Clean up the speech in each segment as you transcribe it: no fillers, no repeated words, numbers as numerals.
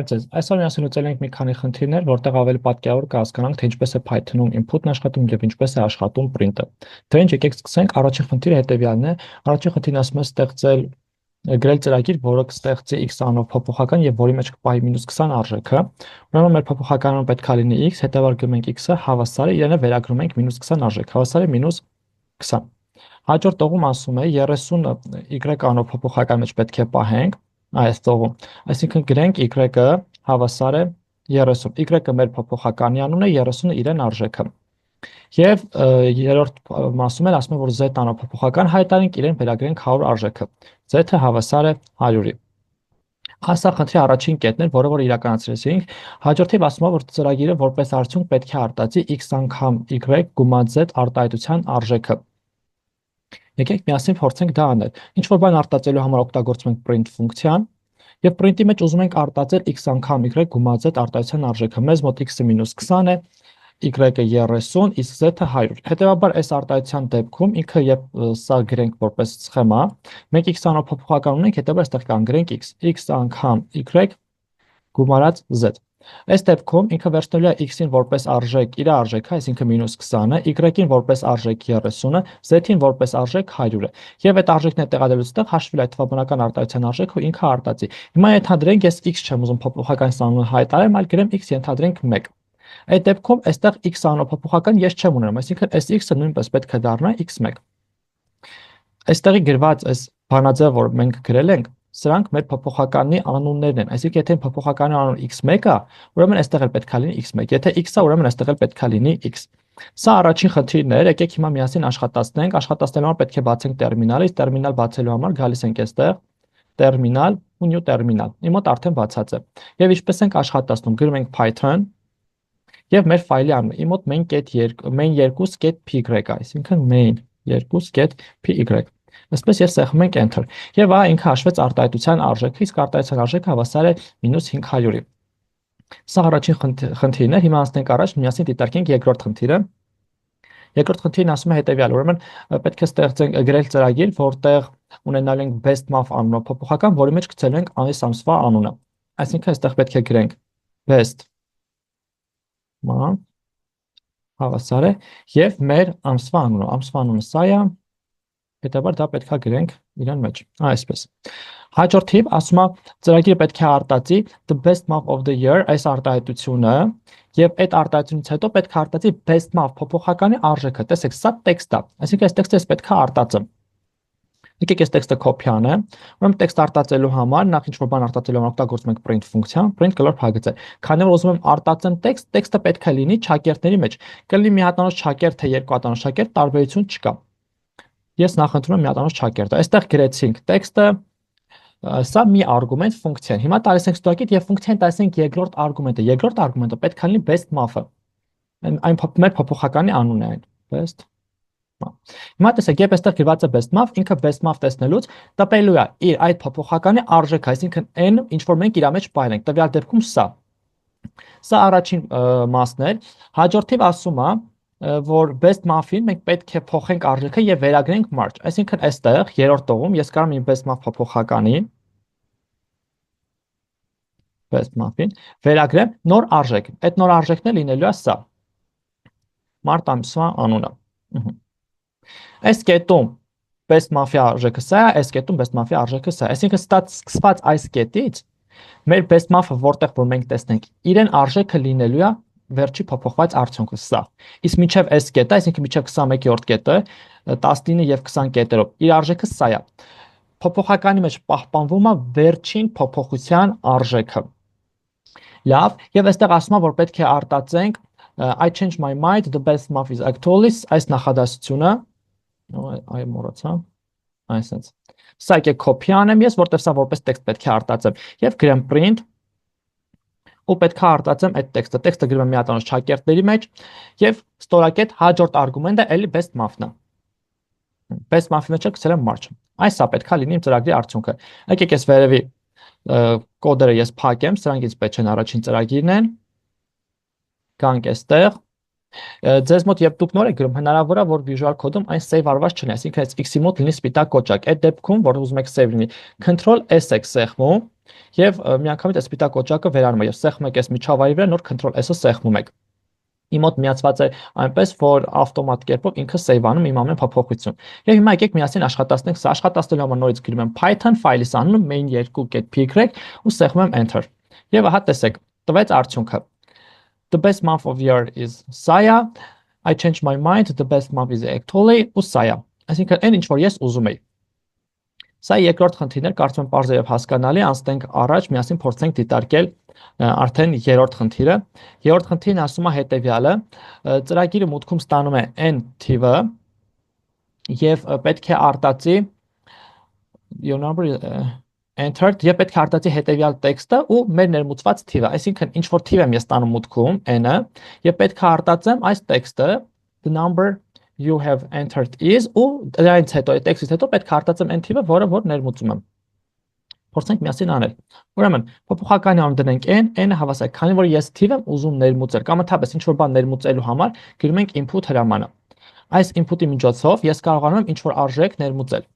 Բարև ձեզ։ Այսօր միասին լուծել ենք մի քանի խնդիրներ, որտեղ ավելի պատկերավոր կհասկանանք, թե ինչպես է Python-ում input-ն աշխատում եւ ինչպես է աշխատում print-ը։ Դե ինչ եկեք սկսենք։ Առաջին խնդիրը հետեւյալն է։ Առաջին խնդիրն ասում է ստեղծել գրել ծրագիր, որը կստեղծի x անով փոփոխական եւ որի մեջ կպահի -20 արժեքը։ Ուրեմն մեր փոփոխականում պետք է լինի x, հետեւաբար գրում ենք x-ը հավասար է, իրենը վերագրում ենք -20 արժեք, հավասար է -20։ Հաջորդ տողում ասում է 30-ը y անով փոփոխական մեջ պետք է պահենք այս տողում, այսինքն գրենք y-ը հավասար է 30, y-ը մեր փոփոխականի անունն է, 30-ը իրեն արժեքը։ Եվ երրորդ մասում ասում է, որ z անով փոփոխական հայտարարենք, իրեն վերագրենք 100 արժեքը։ Z-ը հավասար է 100-ի։ Ասա խնդրի առաջին կետն էր, որը որ իրականացրեցինք։ Հաջորդիվ ասում է, որ ծրագիրը որպես արդյունք պետք է արտացի x անգամ y գումար z արտահայտության արժեքը։ Եկեք միասին փորձենք դա անել։ Ինչ որ բան արտածելու համար օգտագործում ենք print ֆունկցիան, եւ print-ի մեջ ուզում ենք արտածել x անգամ y գումար z արտահայտության արժեքը։ Մեզ մոտ x-ը -20 է, y-ը 30, իսկ z-ը 100։ Հետևաբար այս արտահայտության դեպքում ինքը երբ սա գրենք որպես սխեմա, մենք x անով փոփոխական ունենք, հետևաբար այստեղ կանգրենք x անգամ y գումարած z։ Այս դեպքում ինքը վերցնելու է x-ին որպես արժեք իր արժեքը, այսինքն -20-ը, y-ին որպես արժեք 30-ը, z-ին որպես արժեք 100-ը։ Եվ այդ արժեքները տեղադրելուց հետո հաշվի այդ թվաբանական արտահայտության արժեքը ու ինքը արտածի։ Հիմա ենթադրենք ես x չեմ ուզում փոփոխական անունը հայտարարեմ, այլ գրեմ x ենթադրենք 1։ Այդ դեպքում այստեղ x անով փոփոխական ես չեմ ունենում, այսինքն այս x-ը նույնպես պետք է դառնա x1։ Այստեղի գրված այս բանաձևը, որ մենք գրել ենք, սրանք մեր փոփոխականի անուններն են, այսինքն եթե փոփոխականի անուն x1 է, ուրեմն այստեղ էլ պետք է լինի x1, եթե x-ը, ուրեմն այստեղ էլ պետք է լինի x։ Սա առաջին խնդիրն է, եկեք հիմա միասին աշխատացնենք, աշխատացնելու համար պետք է բացենք տերմինալը, տերմինալ բացելու համար գալիս ենք այստեղ, տերմինալ ու new terminal։ Իմ մոտ արդեն բացած է։ Եվ ինչպես ենք աշխատացնում, գրում ենք Python եւ մեր ֆայլի անունը։ Իմ մոտ main2.py, այսինքն main2.py։ Այսպես ես սեղմում ենք enter։ Եվ ահա ինքը հաշվեց արտահայտության արժեքը, իսկ արտահայտության արժեքը հավասար է -500-ի։ Սա առաջին խնդիրն է, հիմա անցնենք առաջ, միասին դիտարկենք երկրորդ խնդիրը։ Երկրորդ խնդիրն ասում է հետեւյալ, ուրեմն պետք է ստեղծենք գրել ծրագիր, որտեղ ունենալու ենք best-math անունով փոփոխական, որի մեջ գցելու ենք այս ամսվա անունը։ Այսինքն այստեղ պետք է գրենք best-math հավասար է եւ մեր ամսվա անունը սա է, հետեւաբար դա պետք է գրենք իրան մեջ, այսպես։ Հաջորդիվ ասում է ծրագիրը պետք է արտածի the best math of the year այս արտահայտությունը եւ այդ արտահայտությունից հետո պետք է արտածի best math փոփոխականի արժեքը։ Տեսեք, սա տեքստ է, այսինքն այս տեքստը պետք է արտածեմ։ Եկեք այս տեքստը copy անեմ, ուրեմն տեքստ արտածելու համար նախ ինչ որ բան արտածելու համար օգտագործում ենք print ֆունկցիան, print color փակած է։ Քանի որ ուզում եմ արտածեմ տեքստ, տեքստը պետք է լինի չակերտների մեջ։ Կլինի մի հատանոց չակերտ թե երկու հատանոց չակերտ, տարբերություն չկա։ Ես նախընտրում եմ մի հատանոց չակերտը։ Այստեղ գրեցինք տեքստը, սա մի արգումենտ ֆունկցիան։ Հիմա տալիս ենք ստուգիտ եւ ֆունկցիան տալիս ենք երկրորդ արգումենտը։ Երկրորդ արգումենտը պետք է լինի best math-ը։ Այն մեր փոփոխականի անունն է այն, best math։ Հիմա տեսեք, երբ այստեղ գրված է best math, ինքը best math տեսնելուց տպելու է իր այդ փոփոխականի արժեքը, այսինքն n, ինչ որ մենք իր մեջ պահել ենք։ Տվյալ դեպքում սա առաջին մասն է։ Հաջորդիվ ասում է, որ best math-ին մենք պետք է փոխենք արժեքը եւ վերագրենք march։ Այսինքն այստեղ երրորդ տողում ես կարող եմ best math փոփոխականի best math-ին վերագրեմ նոր արժեք։ Այդ նոր արժեքն է լինելու է սա։ Մարտ ամսվա անունը։ Այս կետում best math-ի արժեքը սա է, այս կետում best math-ի արժեքը սա է։ Այսինքն սկսված այս կետից մեր best math-ը որտեղ որ մենք տեսնենք, իրեն արժեքը լինելու է վերջի փոփոխված արդյունքը սա։ Իսկ միջև այս կետը, այսինքն միջև 21-րդ կետը, 19 եւ 20 կետերով, իր արժեքը սա է։ Փոփոխականի մեջ պահպանվում է վերջին փոփոխության արժեքը։ Լավ, եւ այստեղ ասում է, որ պետք է արտածենք I changed my mind, the best math is actually այս նախադասությունը, այ մոռացա, այսպես։ Սա եկեք copy անեմ ես, որտեղ սա որպես տեքստ պետք է արտածեմ եւ գրեմ print ու պետք է արտածեմ այդ տեքստը։ Տեքստը գրում եմ մի հատանոց չակերտների մեջ եւ ստորակետ հաջորդ արգումենտը էլի best math-ն է։ Best math-ի մեջ գցել եմ march։ Այս սա պետք է լինի իմ ծրագրի արդյունքը։ Եկեք ես վերևի կոդերը ես փակեմ, սրանք ինձ պետք չեն, առաջին ծրագիրն են։ Գանք այստեղ Ձեզ մոտ երբ դուք նոր եք գրում, հնարավոր է որ Visual Code-ում այն save արված չլինի, այսինքն այս x-ի մոտ լինի սպիտակ կոճակ։ Այդ դեպքում, որ ուզում եք save լինի, Ctrl S եք սեղմում եւ միանգամից այս սպիտակ կոճակը վերանում է եւ սեղմում եք այս միջավայրի վրա, նոր Ctrl S-ը սեղմում եք։ Իմ մոտ միացված է այնպես, որ ավտոմատ կերպով ինքը save-անում իմ ամեն փոփոխություն։ Եվ հիմա եկեք միասին աշխատացնենք, սա աշխատացնելու համար նորից գրում եմ Python file-իս անունը main2.py ու սեղմում եմ enter։ Եվ ահա տեսեք, տվեց արդյունքը։ The best month of year is Saya. I changed my mind. The best month is actually ու Saya։ Այսինքն այն ինչ որ ես ուզում եի։ Սա երկրորդ խնդիրն է, կարծում եմ պարզ է եւ հասկանալի, անցնենք առաջ, միասին փորձենք դիտարկել արդեն երրորդ խնդիրը։ Երրորդ խնդիրն ասում է հետեւյալը. ծրագիրը մուտքում ստանում է n թիվը եւ պետք է արտածի your number entered եւ պետք է արտածի հետեւյալ տեքստը ու մեր ներմուծված թիվը, այսինքն ինչ որ թիվ եմ ես ստանում մուտքում n-ը եւ պետք է արտածեմ այս տեքստը the number you have entered is ու դրանից հետո այդ տեքստից հետո պետք է արտածեմ n թիվը, որը որ ներմուծում եմ։ Փորձենք միասին անել։ Ուրեմն փոփոխականի անուն դնենք n, n-ը հավասար, քանի որ ես թիվ եմ ուզում ներմուծել, կամ ընդհանրապես ինչ որ բան ներմուծելու համար գրում ենք input հրամանը։ Այս input-ի միջոցով ես կարողանում եմ ինչ որ արժեք ներմուծել։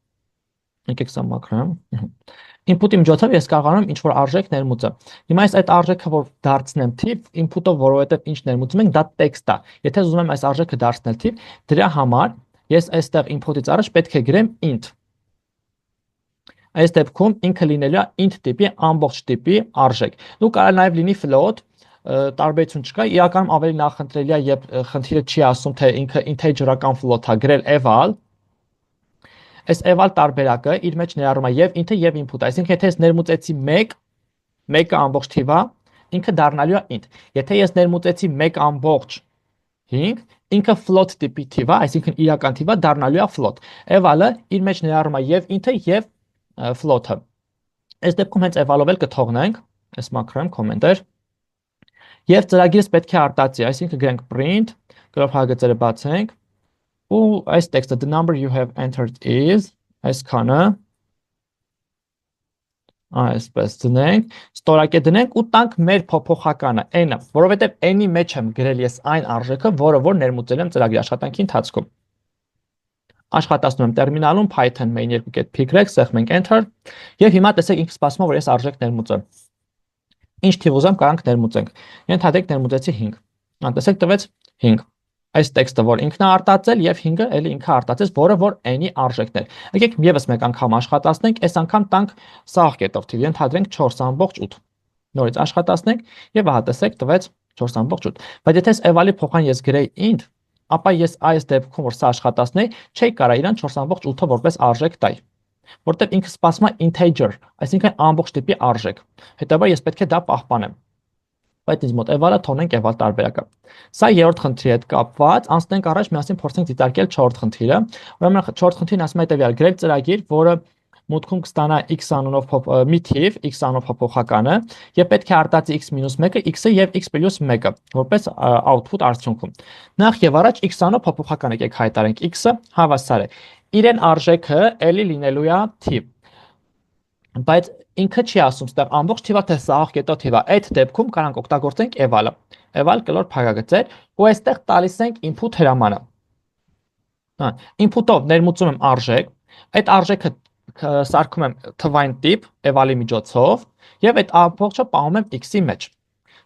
Եկեք սա մաքրեմ։ Input-ի միջոցով ես կարողանում եմ ինչ որ արժեք ներմուծել։ Հիմա այս այդ արժեքը որ դարձնեմ թիվ, input-ով, որովհետև ինչ ներմուծում ենք, դա տեքստ է։ Եթե ուզում եմ այս արժեքը դարձնել թիվ, դրա համար ես այստեղ input-ից առաջ պետք է գրեմ int։ Այս դեպքում ինքը լինելու է int տիպի ամբողջ տիպի արժեք։ Դու կարող նաև լինի float, տարբերություն չկա, իրականում ավելի նախընտրելի է, երբ խնդիրը չի ասում, թե ինքը integer-ական float-ա գրել eval։ Այս eval տարբերակը իր մեջ ներառում է եւ int-ը եւ input-ը, այսինքն եթե ես ներմուծեցի 1, 1-ը ամբողջ թիվ է, ինքը դառնալու է int։ Եթե ես ներմուծեցի 1 ամբողջ 5, ինքը float տիպի թիվ է, այսինքն իրական թիվը դառնալու է float։ Eval-ը իր մեջ ներառում է եւ int-ը եւ float-ը։ Այս դեպքում հենց eval-ով էլ կթողնենք, այս մակրոյում comment-էր։ Եվ ծրագիրս պետք է արտածի, այսինքն գրենք print, գրով հագծերը բացենք, ու այս տեքստը the number you have entered is, այսքանը, այսպես դնենք, ստորակե դնենք ու տանք մեր փոփոխականը n-ը, որովհետև n-ի մեջ եմ գրել ես այն արժեքը, որը որ ներմուծել եմ ծրագրի աշխատանքի ընթացքում։ Աշխատացնում եմ տերմինալում Python main2.py, սեղմենք enter, եւ հիմա տեսեք ինքը սպասում է, որ ես արժեք ներմուծեմ։ Ինչ թիվ ուզեմ, կարանք ներմուծենք։ Ենթադրենք ներմուծեցի 5։ Տեսեք տվեց 5։ Այս տեքստը, որ ինքն է արտածել եւ 5-ը էլի ինքը արտածեց, որը որ n-ի արժեքն է։ Եկեք եւս մեկ անգամ աշխատացնենք, այս անգամ տանք սաղ կետով թիվ, ենթադրենք 4.8։ Նորից աշխատացնենք եւ ահա տեսեք տվեց 4.8։ Բայց եթե այս eval-ի փոխան ես գրեի int, ապա ես այս դեպքում որ սա աշխատացնեի, չէի կարա իրան 4.8-ը որպես արժեք տալ, որտեղ ինքը սպասում է integer, այսինքն ամբողջ տիպի արժեք։ Հետևաբար ես պետք է դա պահպանեմ։ Բայց ինձ մոտ eval-ը թողնենք eval տարբերակը։ Սա երրորդ խնդրի հետ կապված, անցնենք առաջ միասին փորձենք դիտարկել չորրորդ խնդիրը։ Ուրեմն չորրորդ խնդիրն ասում է հետևյալ, գրել ծրագիր, որը մուտքում կստանա x անունով մի թիվ, x անունով փոփոխականը, եւ պետք է արտածի x-1-ը, x-ը եւ x+1-ը, որպես output արդյունքում։ Նախ եւ առաջ x անունով փոփոխականը եկեք հայտարարենք, x-ը հավասար է։ Իրեն արժեքը էլի լինելու է թիվ։ Բայց ինքը չի ասում, ստեղ ամբողջ թիվա թե սաղ կետո թիվա։ Այդ դեպքում կարանք օգտագործենք eval-ը։ Eval կլոր փակագծեր ու այստեղ տալիս ենք input հրամանը։ Input-ով ներմուծում եմ արժեք, այդ արժեքը սարքում եմ թվային տիպ eval-ի միջոցով եւ այդ ամբողջը պահում եմ x-ի մեջ։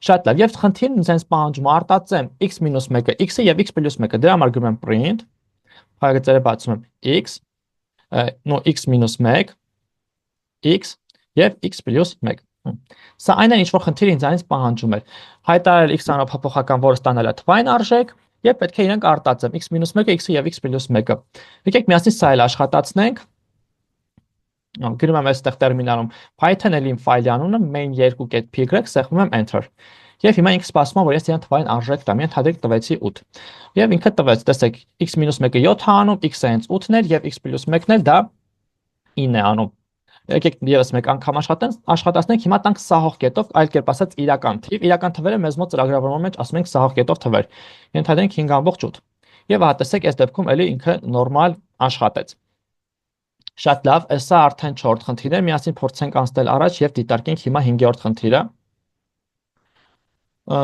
Շատ լավ, եւ խնդիրն ինձ պահանջում արտածեմ x-1-ը, x-ը եւ x+1-ը։ Դրա համար գրում եմ print, փակագծերը բացում եմ x, x-1 x եւ x+1։ Սա այն է ինչ որ խնդիրը ինձանից պահանջում էր։ Հայտարարել x անով փոփոխական, որը ստանալ է թվային արժեք, եւ պետք է իրենք արտածեմ x-1-ը, x-ը եւ x+1-ը։ Եկեք միասին սա էլ աշխատացնենք։ Գրում եմ այստեղ տերմինալում Python-ը իմ ֆայլի անունը main2.py, սեղմում եմ enter։ Եվ հիմա ինքը սպասում է, որ ես իրան թվային արժեք տամ, ենթադրենք տվեցի 8։ Եվ ինքը տվեց, տեսեք, x-1-ը 7 է անում, x-ը հենց 8-ն էր եւ x+1-ն էլ դա 9 է անում։ Եկեք եւս մեկ անգամ աշխատացնենք, հիմա տանք սահող կետով, այլ կերպ ասած իրական թիվ, իրական թվերը մեզ մոտ ծրագրավորման մեջ ասում ենք սահող կետով թվեր։ Ենթադրենք 5.8։ Եվ ահա տեսեք, այս դեպքում էլի ինքը նորմալ աշխատեց։ Շատ լավ, սա արդեն 4-րդ խնդիրն է, միասին փորձենք անցնել առաջ եւ դիտարկենք հիմա 5-րդ խնդիրը։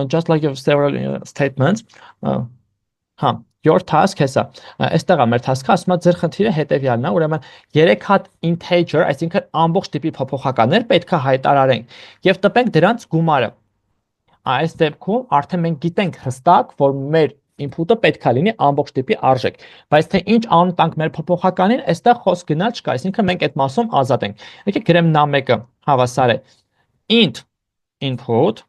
Just like several statements, Հա, your task հեսա։ Այստեղ է մեր task-ը, ասում է ձեր խնդիրը հետևյալն է, ուրեմն 3 հատ integer, այսինքն ամբողջ տիպի փոփոխականներ պետք է հայտարարենք եւ տպենք դրանց գումարը։ Այս դեպքում արդեն մենք գիտենք հստակ, որ մեր input-ը պետք է լինի ամբողջ տիպի արժեք, բայց թե ինչ անուն տանք մեր փոփոխականին, այստեղ խոսք գնալ չկա, այսինքն մենք այդ մասում ազատ ենք։ Եկեք գրեմ նա1-ը հավասար է int input,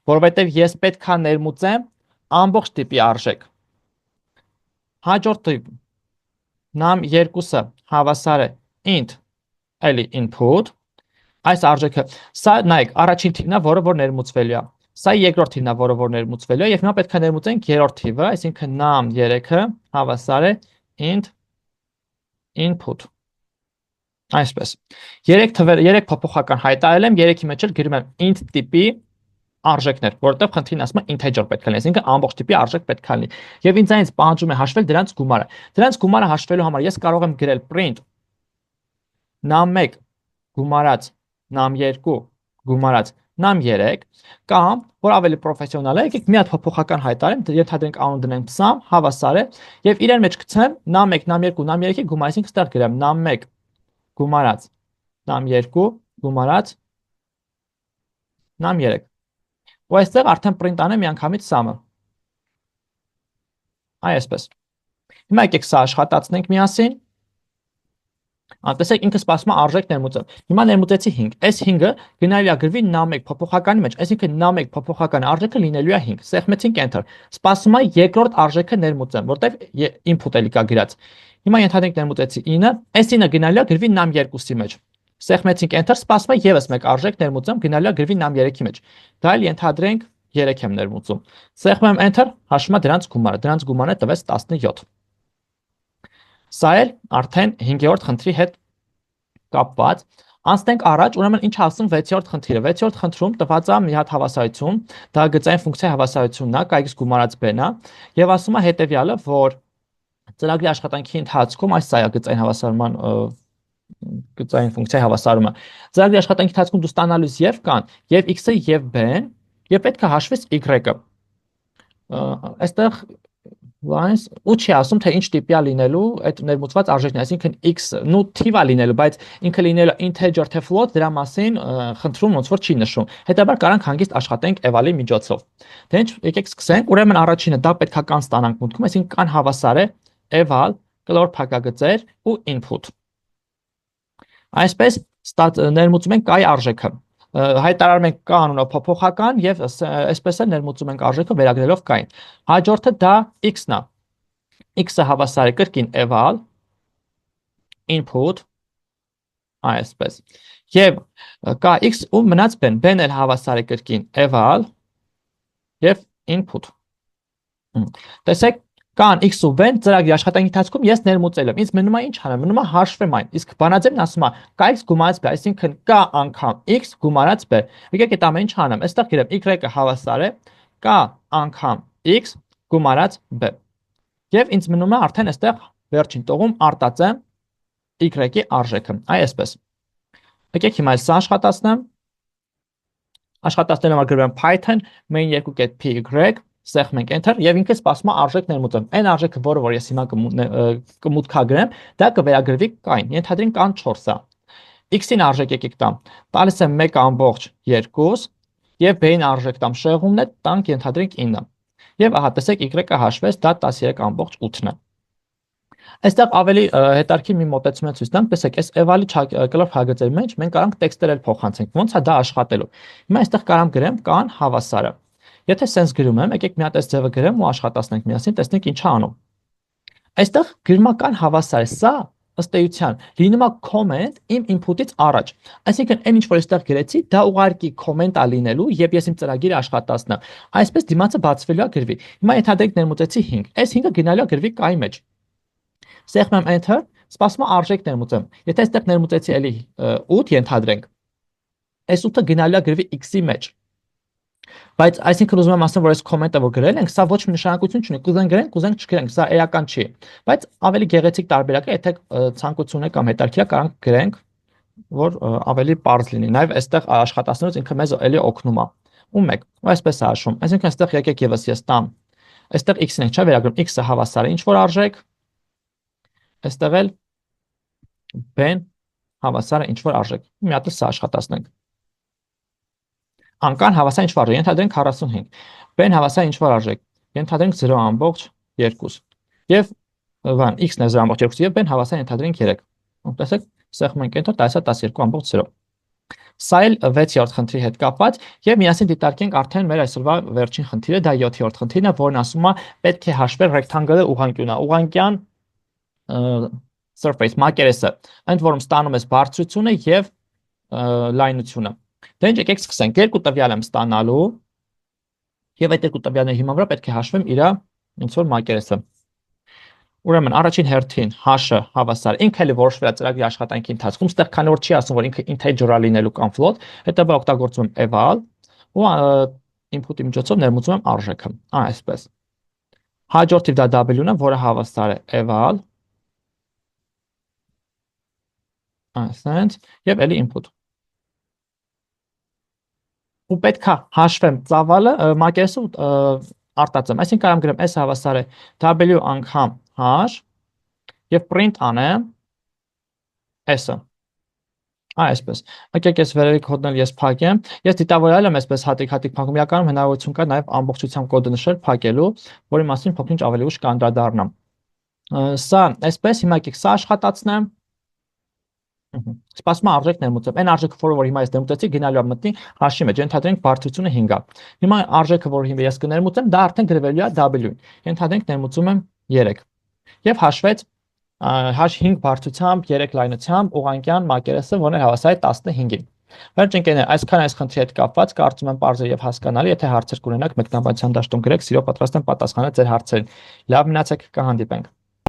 որովհետև ես պետք է ներմուծեմ ամբողջ տիպի արժեք։ Հաջորդը num2-ը հավասար է int էլի input, այս արժեքը, սա նայեք, առաջին թիվն է, որը որ ներմուծվելու է։ Սա երկրորդ թիվն է, որը որ ներմուծվելու է, եւ հիմա պետք է ներմուծենք երրորդ թիվը, այսինքն num3-ը հավասար է int input։ Այսպես։ 3 փոփոխական հայտարարել եմ, 3-ի մեջ էլ գրում եմ int տիպի արժեքներ, որտեղ խնդրին ասում է integer պետք է լինի, այսինքն ամբողջ տիպի արժեք պետք է լինի։ Եվ ինձ պահանջում է հաշվել դրանց գումարը։ Դրանց գումարը հաշվելու համար ես կարող եմ գրել print num1 գումարած num2 գումարած num3 կամ որ ավելի պրոֆեսիոնալ է, եկեք մի հատ փոփոխական հայտարարեմ, ենթադրենք անուն դնենք sum հավասար է եւ իրար մեջ գցեմ num1 num2 num3-ի գումարը, այսինքն ստեղ գրեմ num1 գումարած num2 գումարած num3 ու այստեղ արդեն print անեմ միանգամից sum-ը։ Այսպես։ Հիմա եկեք սա աշխատացնենք միասին։ Տեսեք ինքը սպասում է արժեք ներմուծել։ Հիմա ներմուծեցի 5։ Այս 5-ը գնալի է գրվի num1 փոփոխականի մեջ, այսինքն num1 փոփոխականի արժեքը լինելու է 5։ Սեղմեցինք enter։ Սպասում է երկրորդ արժեքը ներմուծեմ, որտեվ input էլի կա գրած։ Հիմա ենթադրենք ներմուծեցի 9, այս 9-ը գնալի է գրվի num2-ի մեջ։ Սեղմեցինք enter, սպասում է եւս մեկ արժեք ներմուծեմ, գնալի է գրվի num3-ի մեջ։ Դա էլ ենթադրենք 3 եմ ներմուծում։ Սեղմեմ enter, հաշվում է դրանց գումարը տվեց 17։ Սա էլ արդեն 5-րդ խնդրի հետ կապված։ Անցնենք առաջ, ուրեմն ինչ ասում 6-րդ խնդիրը։ 6-րդ խնդրում տված է մի հատ հավասարություն, դա գծային ֆունկցիայի հավասարությունն է, kx գումարած b-ն է, եւ ասում է հետեւյալը, որ ծրագրի աշխատանքի ընթացքում այս սա է գծային հավասարման գծային ֆունկցիայի հավասարումը։ Ծրագրի աշխատանքի ընթացքում դու ստանալու ես եւ կան, եւ x-ը եւ b-ն, եւ պետք է հաշվես y-ը։ Այստեղ lines ու չի ասում թե ինչ տիպի է լինելու այդ ներմուծված արժեքն, այսինքն x նու թիվ է լինելու, բայց ինքը լինելու integer թե float, դրա մասին խնդրում ոնց որ չի նշում։ Հետաբար կարանք հանգիստ աշխատենք eval-ի միջոցով։ Դե ինչ, եկեք սկսենք։ Ուրեմն առաջինը դա պետք է կան ստանանք մուտքում, այսինքն կան հավասար է eval կլոր փակագծեր ու input։ Այսպես ներմուծում ենք կայ արժեքը։ Հայտարարում ենք k անունը փոփոխական եւ այսպես էլ ներմուծում ենք արժեքը վերագրելով k-ին։ Հաջորդը դա x-ն է։ X-ը հավասար է կրկին eval input այսպես։ Եվ k x ու մնաց b-ն, b-ն էլ հավասար է կրկին eval եւ input։ Տեսեք կան x ու b-ն ծրագրի աշխատանքի ընթացքում ես ներմուծել եմ։ Ինձ մնում է ինչ անեմ, մնում է հաշվեմ այն։ Իսկ բանաձևն ասում է kx գումարած b, այսինքն k անգամ x գումարած b։ Եկեք այդ ամեն ինչ անեմ։ Այստեղ գրեմ y-ը հավասար է k անգամ x գումարած b։ Եվ ինձ մնում է արդեն այստեղ վերջին տողում արտածեմ y-ի արժեքը։ Այսպես։ Եկեք հիմա սա աշխատացնեմ։ Աշխատացնելու համար գրեմ python main2.py սեղմենք enter եւ ինքը սպասում է արժեք ներմուծեմ։ Այն արժեքը, որը որ ես հիմա կմուտքագրեմ, դա կվերագրվի k-ին։ Ենթադրենք կան 4-ը։ X-ին արժեք եկեք տամ։ Տալիս եմ 1.2 եւ b-ին արժեք տամ շեղումն է, տանք ենթադրենք 9։ Եվ ահա տեսեք y-ը հաշվեց, դա 13.8-ն է։ Այստեղ ավելի հետարքի մի մոտեցում ցույց տանք, տեսեք, այս eval-ի կլոր փակագծերի մեջ մենք կարանք տեքստեր էլ փոխանցենք։ Ոնց է դա աշխատելու։ Հիմա այստեղ կարամ գրեմ կան հավասարը։ Եթե sense գրում եմ, եկեք մի հատ այս ձևը գրեմ ու աշխատացնենք միասին, տեսնենք ինչ է անում։ Այստեղ գրմական հավասար է, սա ըստ էության լինում է comment իմ input-ից առաջ։ Այսինքն այն ինչ որ այստեղ գրեցի, դա ուղարկի comment է լինելու, երբ ես իմ ծրագիրը աշխատացնեմ։ Այսպես դիմացը բացվելու է գրվի։ Հիմա ենթադրենք ներմուծեցի 5։ Այս 5-ը գնալու է գրվի k-ի մեջ։ Սեղմեմ enter, սպասում է արժեք ներմուծեմ։ Եթե այստեղ ներմուծեցի էլի 8 ենթադրենք, այս 8-ը գնալու է գրվի x-ի մեջ։ Բայց այսինքն ուզում եմ ասեմ, որ այս comment-ը որ գրել ենք, սա ոչ մի նշանակություն չունի, կուզենք գրենք, կուզենք չգրենք, սա էական չի։ Բայց ավելի գեղեցիկ տարբերակ է, եթե ցանկություն է կամ հետաքրքիր է, կարանք գրենք, որ ավելի པարզ լինի։ Նաև այստեղ աշխատացնելուց ինքը մեզ էլի օգնում է։ Ու 1, ու այսպես է հաշվում։ Այսինքն այստեղ եկեք եւս ես տամ Այստեղ x-ն ենք, չէ՞, վերագրում x-ը հավասար է ինչ որ արժեք, այստեղ էլ b-ն հավասար է ինչ որ արժեք։ Մի հատ սա աշխատացնենք։ Անկան հավասար ինչ որ արժեք, ենթադրենք 45։ B-ն հավասար ինչ որ արժեք, ենթադրենք 0.2 եւ բան x-ն է 0.2 եւ b-ն հավասար ենթադրենք 3։ Տեսեք, սեղմ ենք ընթեր, դա է 12.0։ Սա էլ 6-րդ խնդրի հետ կապված եւ միասին դիտարկենք արդեն մեր այսօրվա վերջին խնդիրը, դա 7-րդ խնդիրն է, որն ասում է պետք է հաշվել ռեկտանգլը ուղղանկյունը, ուղղանկյան surface մակերեսը, ընդ որում ստանում ես բարձրությունը եւ լայնությունը։ Դե ինչ եկեք սկսենք, երկու տվյալ եմ ստանալու եւ այդ երկու տվյալների հիման վրա պետք է հաշվեմ իր ոնց որ մակերեսը։ Ուրեմն առաջին հերթին h-ը հավասար ինքը էլի որոշվել է ծրագրի աշխատանքի ընթացքում, ստեղ քանի որ չի ասում, որ ինքը integer-ա լինելու կամ float, հետո օգտագործում եմ eval ու input-ի միջոցով ներմուծում եմ արժեքը, այսպես։ Հաջորդիվ դա w-ն է, որը հավասար է eval այսպես եւ էլի input։ Ու պետք է հաշվեմ ծավալը մակերեսը արտածեմ, այսինքն կարող եմ գրեմ s հավասար է w անգամ h եւ print անեմ s-ը։ Այսպես։ Եկեք ես վերևի կոդն ես փակեմ։ Ես դիտավորել եմ այսպես հատիկ փակում, իրականում հնարավորություն կա նաեւ ամբողջությամբ կոդը նշել փակելու, որի մասին փոքրինչ ավելի ուշ կանդրադառնամ։ Սա այսպես, հիմա եկեք սա աշխատացնեմ։ Սպասում արժեք ներմուծեմ։ Այն արժեքը, որ հիմա ես ներմուծեցի, գնալու է մտնի հաշվի մեջ, ենթադրենք բարձրությունը 5-ա։ Հիմա արժեքը, որ հիմա ես կներմուծեմ, դա արդեն գրվելու է w-ին։ Ենթադրենք ներմուծում եմ 3։ Եվ հաշվեց h5 բարձրությամբ 3 լայնությամբ ուղղանկյան մակերեսը, որն է հավասար է 15-ին։ Վերջ ընկերներ, այսքան այս խնդրի հետ կապված կարծում եմ պարզ է եւ հասկանալի, եթե հարցեր կունենաք, մեկնաբանության դաշտում գրեք, սիրով պատրաստ եմ պատասխանել ձեր հարցերին։ Լավ մնացեք, կհանդիպենք։